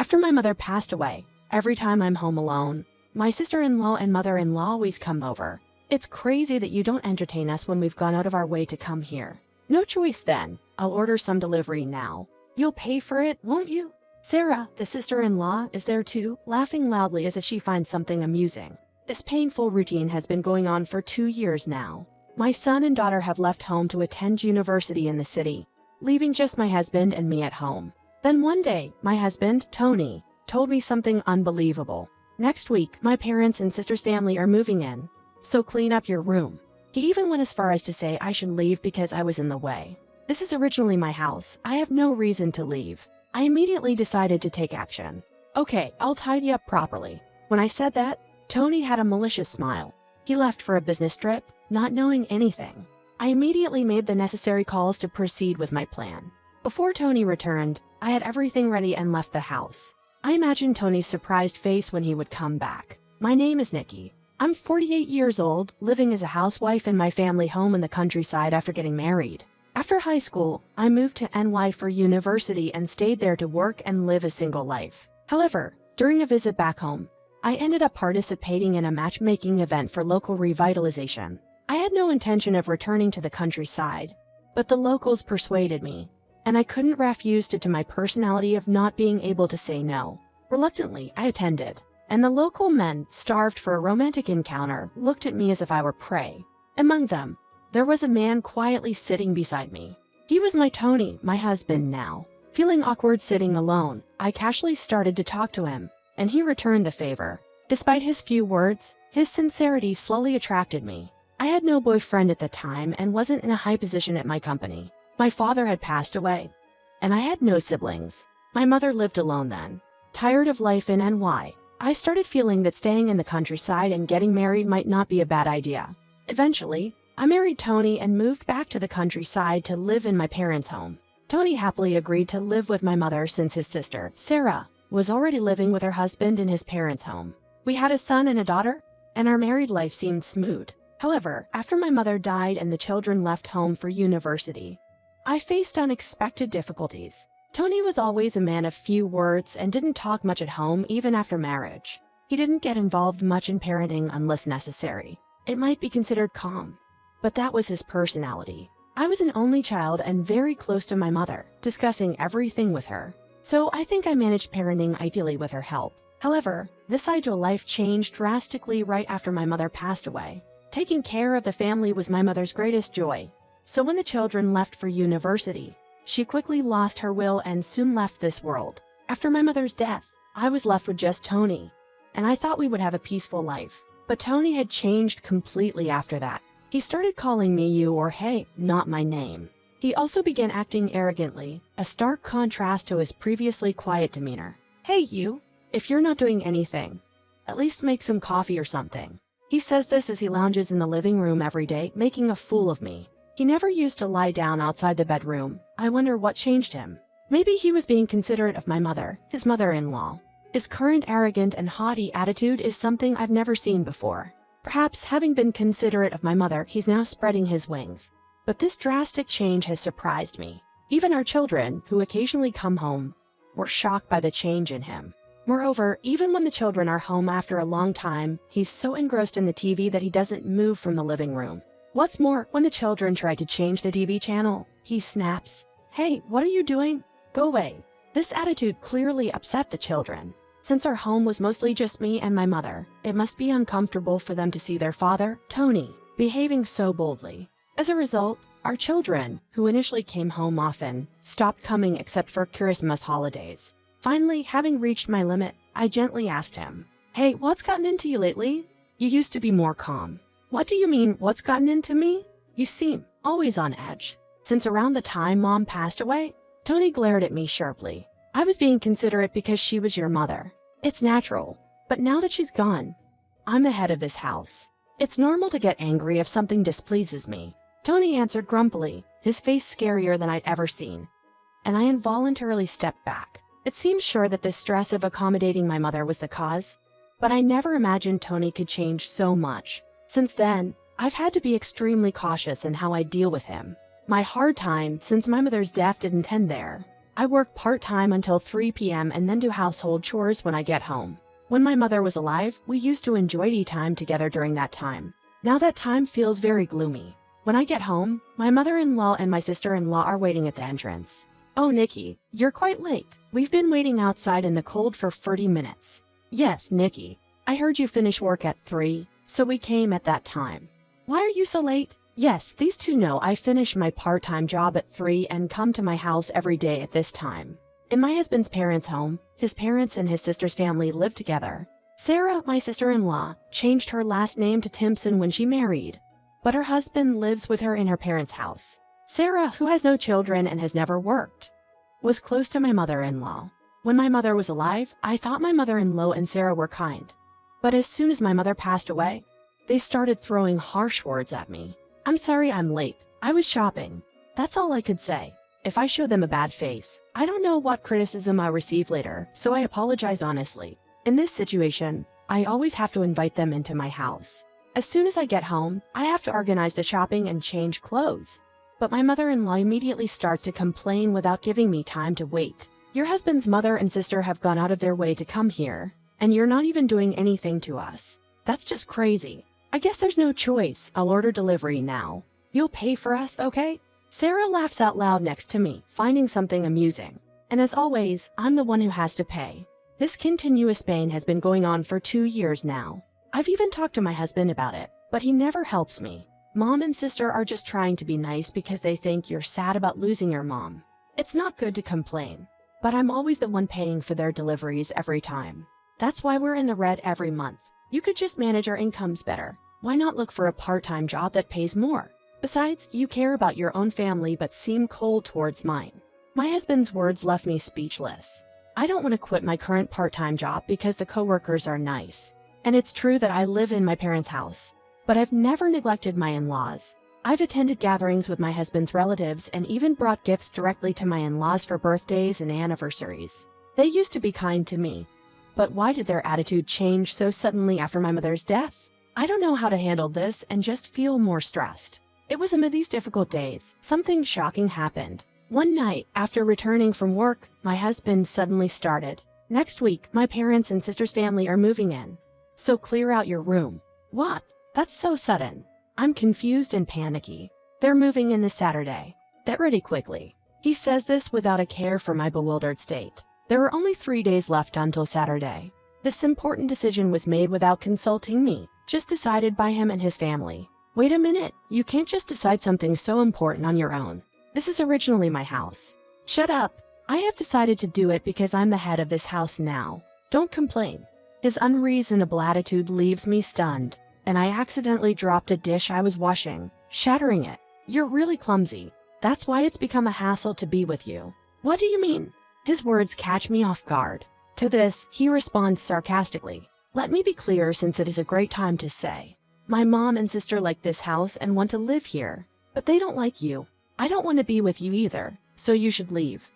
After my mother passed away, every time I'm home alone, my sister-in-law and mother-in-law always come over. It's crazy that you don't entertain us when we've gone out of our way to come here. No choice then. I'll order some delivery now. You'll pay for it, won't you? Sarah, the sister-in-law, is there too, laughing loudly as if she finds something amusing. This painful routine has been going on for 2 years now. My son and daughter have left home to attend university in the city, leaving just my husband and me at home. Then one day, my husband, Tony, told me something unbelievable. Next week, my parents and sister's family are moving in, so clean up your room. He even went as far as to say I should leave because I was in the way. This is originally my house. I have no reason to leave. I immediately decided to take action. Okay, I'll tidy up properly. When I said that, Tony had a malicious smile. He left for a business trip, not knowing anything. I immediately made the necessary calls to proceed with my plan. Before Tony returned, I had everything ready and left the house. I imagined Tony's surprised face when he would come back. My name is Nikki. I'm 48 years old, living as a housewife in my family home in the countryside after getting married. After high school, I moved to NY for university and stayed there to work and live a single life. However, during a visit back home, I ended up participating in a matchmaking event for local revitalization. I had no intention of returning to the countryside, but the locals persuaded me, and I couldn't refuse due to my personality of not being able to say no. Reluctantly, I attended, and the local men, starved for a romantic encounter, looked at me as if I were prey. Among them, there was a man quietly sitting beside me. He was my Tony, my husband now. Feeling awkward sitting alone, I casually started to talk to him, and he returned the favor. Despite his few words, his sincerity slowly attracted me. I had no boyfriend at the time and wasn't in a high position at my company. My father had passed away, and I had no siblings. My mother lived alone then. Tired of life in NY, I started feeling that staying in the countryside and getting married might not be a bad idea. Eventually, I married Tony and moved back to the countryside to live in my parents' home. Tony happily agreed to live with my mother since his sister, Sarah, was already living with her husband in his parents' home. We had a son and a daughter, and our married life seemed smooth. However, after my mother died and the children left home for university, I faced unexpected difficulties. Tony was always a man of few words and didn't talk much at home even after marriage. He didn't get involved much in parenting unless necessary. It might be considered calm, but that was his personality. I was an only child and very close to my mother, discussing everything with her. So I think I managed parenting ideally with her help. However, this ideal life changed drastically right after my mother passed away. Taking care of the family was my mother's greatest joy. So when the children left for university, she quickly lost her will and soon left this world. After my mother's death, I was left with just Tony, and I thought we would have a peaceful life. But Tony had changed completely after that. He started calling me you or hey, not my name. He also began acting arrogantly, a stark contrast to his previously quiet demeanor. Hey you, if you're not doing anything, at least make some coffee or something. He says this as he lounges in the living room every day, making a fool of me. He never used to lie down outside the bedroom. I wonder what changed him. Maybe he was being considerate of my mother, his mother-in-law. His current arrogant and haughty attitude is something I've never seen before. Perhaps having been considerate of my mother, he's now spreading his wings. But this drastic change has surprised me. Even our children, who occasionally come home, were shocked by the change in him. Moreover, even when the children are home after a long time, he's so engrossed in the TV that he doesn't move from the living room. What's more, when the children try to change the TV channel, he snaps. Hey, what are you doing? Go away. This attitude clearly upset the children. Since our home was mostly just me and my mother, it must be uncomfortable for them to see their father, Tony, behaving so boldly. As a result, our children, who initially came home often, stopped coming except for Christmas holidays. Finally, having reached my limit, I gently asked him, hey, what's gotten into you lately? You used to be more calm. What do you mean, what's gotten into me? You seem always on edge. Since around the time Mom passed away, Tony glared at me sharply. I was being considerate because she was your mother. It's natural. But now that she's gone, I'm the head of this house. It's normal to get angry if something displeases me. Tony answered grumpily, his face scarier than I'd ever seen. And I involuntarily stepped back. It seemed sure that the stress of accommodating my mother was the cause, but I never imagined Tony could change so much. Since then, I've had to be extremely cautious in how I deal with him. My hard time since my mother's death didn't end there. I work part-time until 3 p.m. and then do household chores when I get home. When my mother was alive, we used to enjoy tea time together during that time. Now that time feels very gloomy. When I get home, my mother-in-law and my sister-in-law are waiting at the entrance. "Oh, Nikki, you're quite late. We've been waiting outside in the cold for 30 minutes. "Yes, Nikki. I heard you finish work at 3, so we came at that time." "Why are you so late?" "Yes, these two know I finish my part-time job at 3 and come to my house every day at this time." In my husband's parents' home, his parents and his sister's family live together. Sarah, my sister-in-law, changed her last name to Timpson when she married, but her husband lives with her in her parents' house. Sarah, who has no children and has never worked, was close to my mother-in-law. When my mother was alive, I thought my mother-in-law and Sarah were kind. But as soon as my mother passed away, they started throwing harsh words at me. "I'm sorry I'm late. I was shopping." That's all I could say. If I show them a bad face, I don't know what criticism I'll receive later, so I apologize honestly. In this situation, I always have to invite them into my house. As soon as I get home, I have to organize the shopping and change clothes. But my mother-in-law immediately starts to complain without giving me time to wait. "Your husband's mother and sister have gone out of their way to come here, and you're not even doing anything to us. That's just crazy. I guess there's no choice. I'll order delivery now. You'll pay for us, okay?" Sarah laughs out loud next to me, finding something amusing. And as always, I'm the one who has to pay. This continuous pain has been going on for 2 years now. I've even talked to my husband about it, but he never helps me. Mom and sister are just trying to be nice because they think you're sad about losing your mom. It's not good to complain, but I'm always the one paying for their deliveries every time. That's why we're in the red every month. You could just manage our incomes better. Why not look for a part-time job that pays more? Besides, you care about your own family but seem cold towards mine. My husband's words left me speechless. I don't want to quit my current part-time job because the coworkers are nice. And it's true that I live in my parents' house, but I've never neglected my in-laws. I've attended gatherings with my husband's relatives and even brought gifts directly to my in-laws for birthdays and anniversaries. They used to be kind to me, but why did their attitude change so suddenly after my mother's death? I don't know how to handle this and just feel more stressed. It was amid these difficult days, something shocking happened. One night, after returning from work, my husband suddenly started, "Next week, my parents and sister's family are moving in, so clear out your room." What? That's so sudden. I'm confused and panicky. "They're moving in this Saturday. Get ready quickly." He says this without a care for my bewildered state. There were only 3 days left until Saturday. This important decision was made without consulting me, just decided by him and his family. Wait a minute, you can't just decide something so important on your own. This is originally my house. Shut up. I have decided to do it because I'm the head of this house now. Don't complain. His unreasonable attitude leaves me stunned, and I accidentally dropped a dish I was washing, shattering it. "You're really clumsy. That's why it's become a hassle to be with you." "What do you mean?" His words catch me off guard. To this, he responds sarcastically. "Let me be clear since it is a great time to say. My mom and sister like this house and want to live here, but they don't like you. I don't want to be with you either, so you should leave."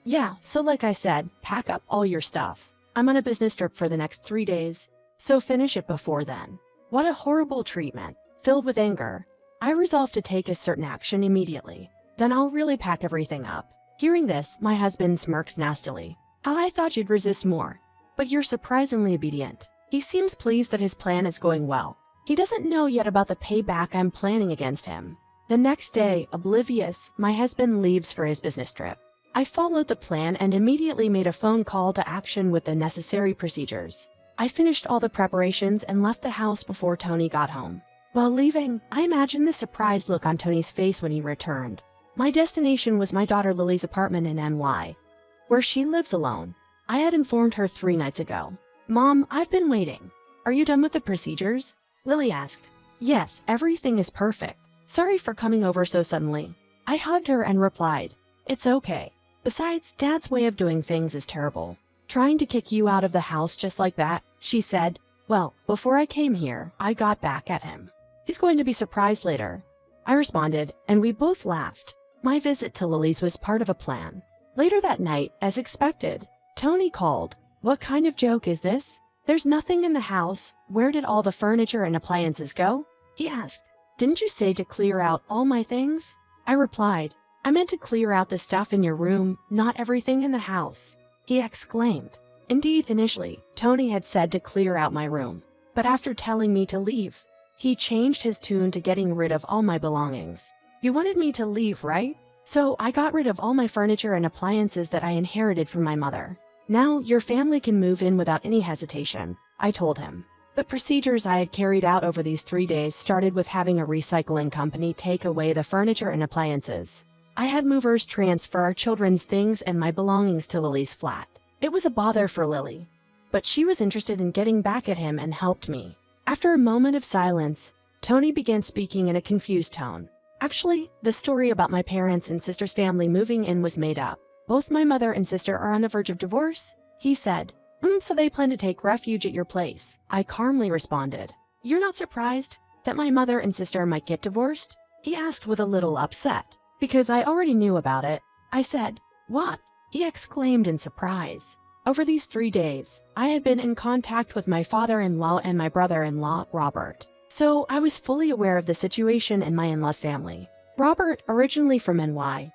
Yeah, so like I said, pack up all your stuff. I'm on a business trip for the next 3 days, so finish it before then. What a horrible treatment. Filled with anger, I resolve to take a certain action immediately. Then I'll really pack everything up. Hearing this, my husband smirks nastily. "How I thought you'd resist more. But you're surprisingly obedient." He seems pleased that his plan is going well. He doesn't know yet about the payback I'm planning against him. The next day, oblivious, my husband leaves for his business trip. I followed the plan and immediately made a phone call to action with the necessary procedures. I finished all the preparations and left the house before Tony got home. While leaving, I imagined the surprised look on Tony's face when he returned. My destination was my daughter Lily's apartment in NY, where she lives alone. I had informed her 3 nights ago. "Mom, I've been waiting. Are you done with the procedures?" Lily asked. "Yes, everything is perfect. Sorry for coming over so suddenly." I hugged her and replied, "It's okay. Besides, Dad's way of doing things is terrible. Trying to kick you out of the house just like that," she said. "Well, before I came here, I got back at him. He's going to be surprised later." I responded, and we both laughed. My visit to Lily's was part of a plan. Later that night, as expected, Tony called. "What kind of joke is this? There's nothing in the house. Where did all the furniture and appliances go?" he asked. "Didn't you say to clear out all my things?" I replied, I meant to clear out the stuff in your room, not everything in the house, he exclaimed. Indeed, initially, Tony had said to clear out my room, but after telling me to leave, he changed his tune to getting rid of all my belongings. You wanted me to leave, right? So I got rid of all my furniture and appliances that I inherited from my mother. Now your family can move in without any hesitation, I told him. The procedures I had carried out over these 3 days started with having a recycling company take away the furniture and appliances. I had movers transfer our children's things and my belongings to Lily's flat. It was a bother for Lily, but she was interested in getting back at him and helped me. After a moment of silence, Tony began speaking in a confused tone. Actually, the story about my parents' and sister's family moving in was made up. Both my mother and sister are on the verge of divorce, he said. So they plan to take refuge at your place, I calmly responded. You're not surprised that my mother and sister might get divorced? He asked with a little upset. Because I already knew about it. I said, what? He exclaimed in surprise. Over these 3 days, I had been in contact with my father-in-law and my brother-in-law, Robert. So I was fully aware of the situation in my in-laws family. Robert, originally from NY,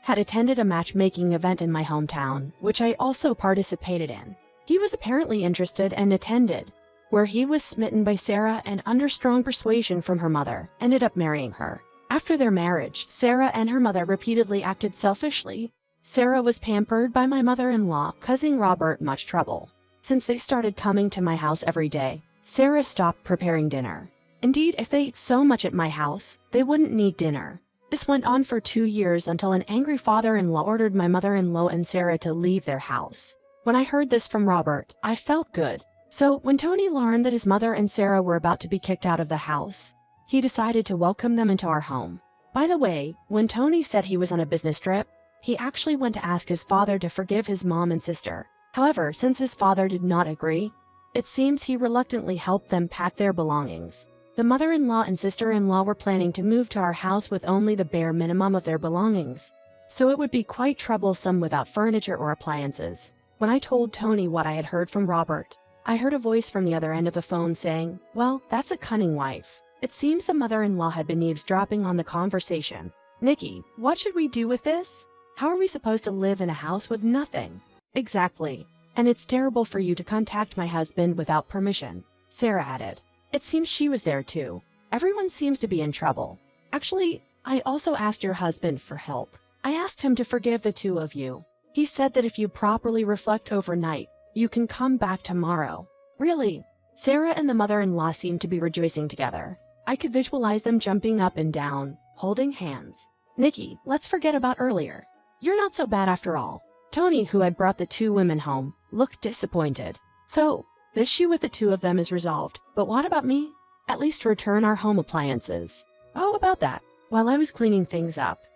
had attended a matchmaking event in my hometown, which I also participated in. He was apparently interested and attended, where he was smitten by Sarah and under strong persuasion from her mother, ended up marrying her. After their marriage, Sarah and her mother repeatedly acted selfishly. Sarah was pampered by my mother-in-law, causing Robert much trouble. Since they started coming to my house every day, Sarah stopped preparing dinner. Indeed, if they ate so much at my house, they wouldn't need dinner. This went on for 2 years until an angry father-in-law ordered my mother-in-law and Sarah to leave their house. When I heard this from Robert, I felt good. So when Tony learned that his mother and Sarah were about to be kicked out of the house, he decided to welcome them into our home. By the way, when Tony said he was on a business trip, he actually went to ask his father to forgive his mom and sister. However, since his father did not agree, it seems he reluctantly helped them pack their belongings. The mother-in-law and sister-in-law were planning to move to our house with only the bare minimum of their belongings, so it would be quite troublesome without furniture or appliances. When I told Tony what I had heard from Robert, I heard a voice from the other end of the phone saying, well, that's a cunning wife. It seems the mother-in-law had been eavesdropping on the conversation. Nikki, what should we do with this? How are we supposed to live in a house with nothing? Exactly. And it's terrible for you to contact my husband without permission, Sarah added. It seems she was there too. Everyone seems to be in trouble. Actually, I also asked your husband for help. I asked him to forgive the two of you. He said that if you properly reflect overnight, you can come back tomorrow. Really? Sarah and the mother-in-law seemed to be rejoicing together. I could visualize them jumping up and down, holding hands. Nikki, let's forget about earlier. You're not so bad after all. Tony, who had brought the 2 women home, looked disappointed. So, the issue with the 2 of them is resolved, but what about me? At least return our home appliances. Oh, about that. While I was cleaning things up,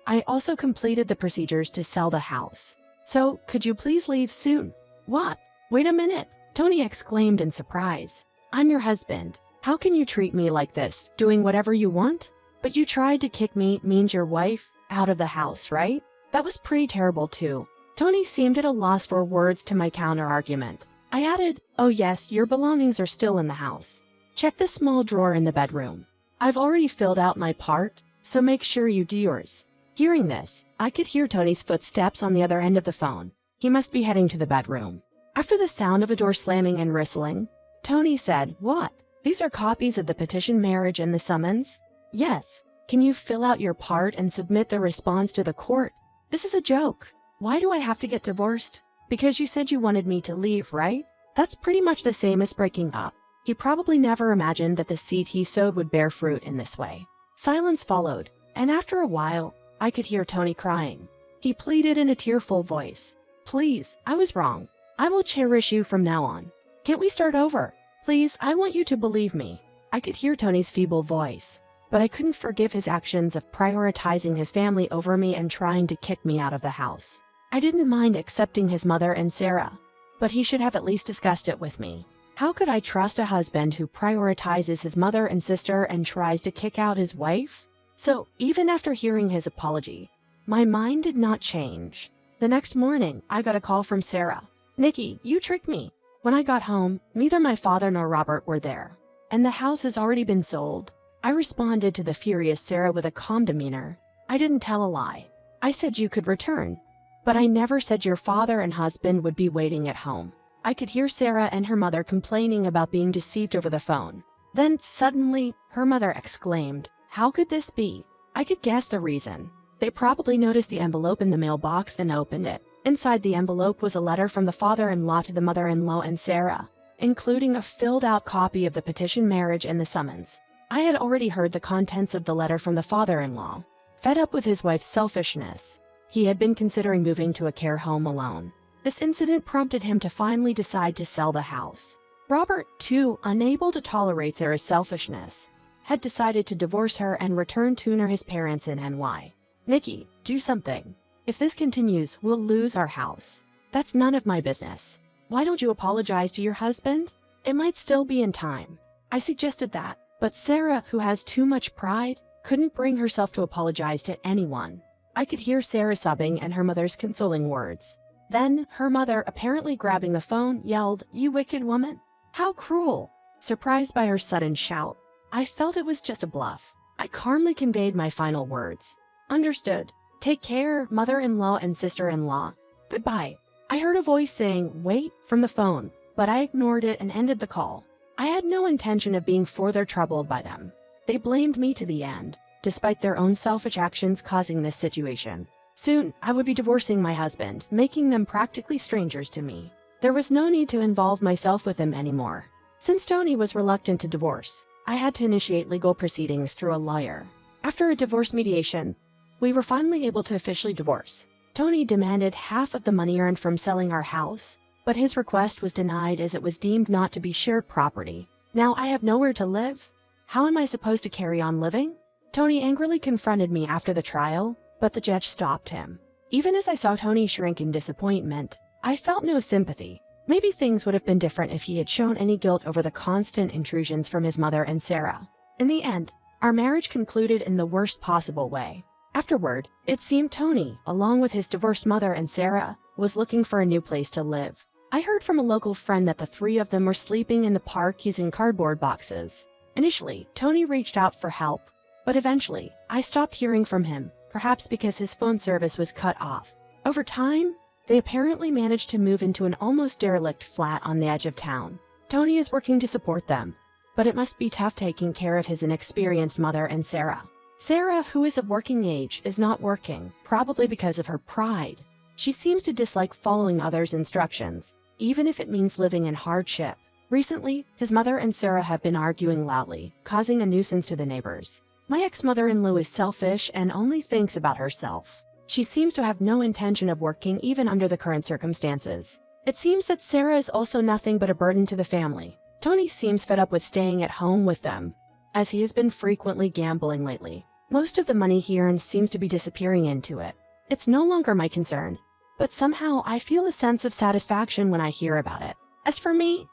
I also completed the procedures to sell the house. So, could you please leave soon? What? Wait a minute, Tony exclaimed in surprise. I'm your husband. How can you treat me like this, doing whatever you want? But you tried to kick me, means your wife, out of the house, right? That was pretty terrible too. Tony seemed at a loss for words to my counter-argument. I added, oh yes, your belongings are still in the house. Check the small drawer in the bedroom. I've already filled out my part, so make sure you do yours. Hearing this, I could hear Tony's footsteps on the other end of the phone. He must be heading to the bedroom. After the sound of a door slamming and whistling, Tony said, what? These are copies of the petition marriage and the summons? Yes. Can you fill out your part and submit the response to the court? This is a joke. Why do I have to get divorced? Because you said you wanted me to leave, right? That's pretty much the same as breaking up. He probably never imagined that the seed he sowed would bear fruit in this way. Silence followed, and after a while, I could hear Tony crying. He pleaded in a tearful voice. Please, I was wrong. I will cherish you from now on. Can't we start over? Please, I want you to believe me. I could hear Tony's feeble voice, but I couldn't forgive his actions of prioritizing his family over me and trying to kick me out of the house. I didn't mind accepting his mother and Sarah, but he should have at least discussed it with me. How could I trust a husband who prioritizes his mother and sister and tries to kick out his wife? So, even after hearing his apology, my mind did not change. The next morning, I got a call from Sarah. Nikki, you tricked me. When I got home, neither my father nor Robert were there, and the house has already been sold. I responded to the furious Sarah with a calm demeanor. I didn't tell a lie. I said you could return. But I never said your father and husband would be waiting at home. I could hear Sarah and her mother complaining about being deceived over the phone. Then, suddenly, her mother exclaimed, "How could this be?" I could guess the reason. They probably noticed the envelope in the mailbox and opened it. Inside the envelope was a letter from the father-in-law to the mother-in-law and Sarah, including a filled-out copy of the petition marriage and the summons. I had already heard the contents of the letter from the father-in-law. Fed up with his wife's selfishness, he had been considering moving to a care home alone. This incident prompted him to finally decide to sell the house. Robert, too, unable to tolerate Sarah's selfishness, had decided to divorce her and return to his parents in NY. "Nikki, do something. If this continues, we'll lose our house." "That's none of my business. Why don't you apologize to your husband? It might still be in time." I suggested that, but Sarah, who has too much pride, couldn't bring herself to apologize to anyone. I could hear Sarah sobbing and her mother's consoling words. Then, her mother, apparently grabbing the phone, yelled, "You wicked woman! How cruel!" Surprised by her sudden shout, I felt it was just a bluff. I calmly conveyed my final words. "Understood. Take care, mother-in-law and sister-in-law. Goodbye." I heard a voice saying, "Wait," from the phone, but I ignored it and ended the call. I had no intention of being further troubled by them. They blamed me to the end, despite their own selfish actions causing this situation. Soon, I would be divorcing my husband, making them practically strangers to me. There was no need to involve myself with him anymore. Since Tony was reluctant to divorce, I had to initiate legal proceedings through a lawyer. After a divorce mediation, we were finally able to officially divorce. Tony demanded half of the money earned from selling our house, but his request was denied as it was deemed not to be shared property. Now I have nowhere to live. How am I supposed to carry on living? Tony angrily confronted me after the trial, but the judge stopped him. Even as I saw Tony shrink in disappointment, I felt no sympathy. Maybe things would have been different if he had shown any guilt over the constant intrusions from his mother and Sarah. In the end, our marriage concluded in the worst possible way. Afterward, it seemed Tony, along with his divorced mother and Sarah, was looking for a new place to live. I heard from a local friend that the three of them were sleeping in the park using cardboard boxes. Initially, Tony reached out for help, but eventually, I stopped hearing from him, perhaps because his phone service was cut off. Over time, they apparently managed to move into an almost derelict flat on the edge of town. Tony is working to support them, but it must be tough taking care of his inexperienced mother and Sarah. Sarah, who is of working age, is not working, probably because of her pride. She seems to dislike following others' instructions, even if it means living in hardship. Recently, his mother and Sarah have been arguing loudly, causing a nuisance to the neighbors. My ex-mother-in-law is selfish and only thinks about herself. She seems to have no intention of working even under the current circumstances. It seems that Sarah is also nothing but a burden to the family. Tony seems fed up with staying at home with them, as he has been frequently gambling lately. Most of the money he earns seems to be disappearing into it. It's no longer my concern, but somehow I feel a sense of satisfaction when I hear about it. As for me,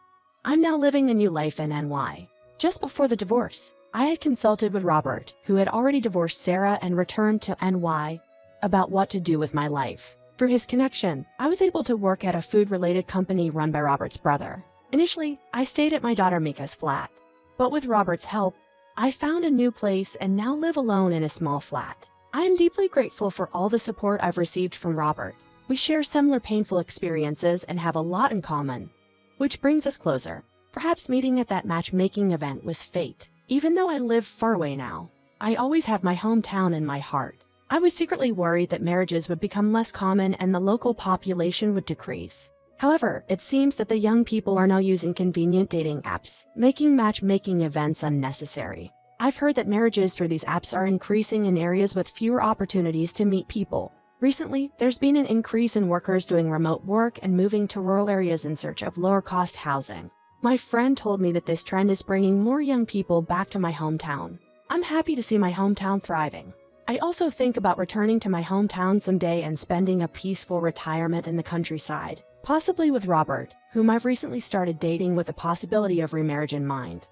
I'm now living a new life in NY. Just before the divorce, I had consulted with Robert, who had already divorced Sarah and returned to NY, about what to do with my life. Through his connection, I was able to work at a food-related company run by Robert's brother. Initially, I stayed at my daughter Mika's flat, but with Robert's help, I found a new place and now live alone in a small flat. I am deeply grateful for all the support I've received from Robert. We share similar painful experiences and have a lot in common, which brings us closer. Perhaps meeting at that matchmaking event was fate. Even though I live far away now, I always have my hometown in my heart. I was secretly worried that marriages would become less common and the local population would decrease. However, it seems that the young people are now using convenient dating apps, making matchmaking events unnecessary. I've heard that marriages through these apps are increasing in areas with fewer opportunities to meet people. Recently, there's been an increase in workers doing remote work and moving to rural areas in search of lower-cost housing. My friend told me that this trend is bringing more young people back to my hometown. I'm happy to see my hometown thriving. I also think about returning to my hometown someday and spending a peaceful retirement in the countryside, possibly with Robert, whom I've recently started dating with the possibility of remarriage in mind.